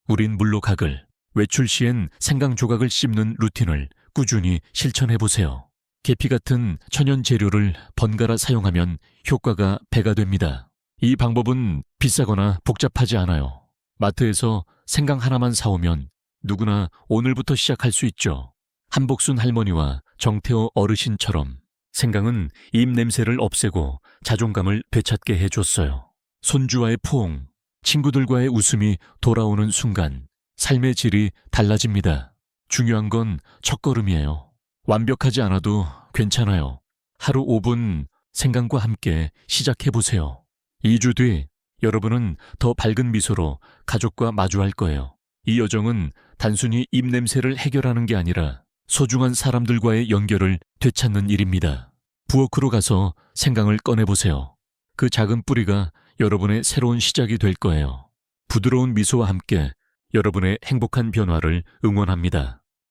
[SPEAKER 1] 우린 물로 각을, 외출 시엔 생강 조각을 씹는 루틴을 꾸준히 실천해보세요. 계피 같은 천연 재료를 번갈아 사용하면 효과가 배가 됩니다. 이 방법은 비싸거나 복잡하지 않아요. 마트에서 생강 하나만 사오면 누구나 오늘부터 시작할 수 있죠. 한복순 할머니와 정태호 어르신처럼 생강은 입 냄새를 없애고 자존감을 되찾게 해줬어요. 손주와의 포옹, 친구들과의 웃음이 돌아오는 순간 삶의 질이 달라집니다. 중요한 건 첫걸음이에요. 완벽하지 않아도 괜찮아요. 하루 5분 생강과 함께 시작해보세요. 2주 뒤 여러분은 더 밝은 미소로 가족과 마주할 거예요. 이 여정은 단순히 입냄새를 해결하는 게 아니라 소중한 사람들과의 연결을 되찾는 일입니다. 부엌으로 가서 생강을 꺼내보세요. 그 작은 뿌리가 여러분의 새로운 시작이 될 거예요. 부드러운 미소와 함께 여러분의 행복한 변화를 응원합니다.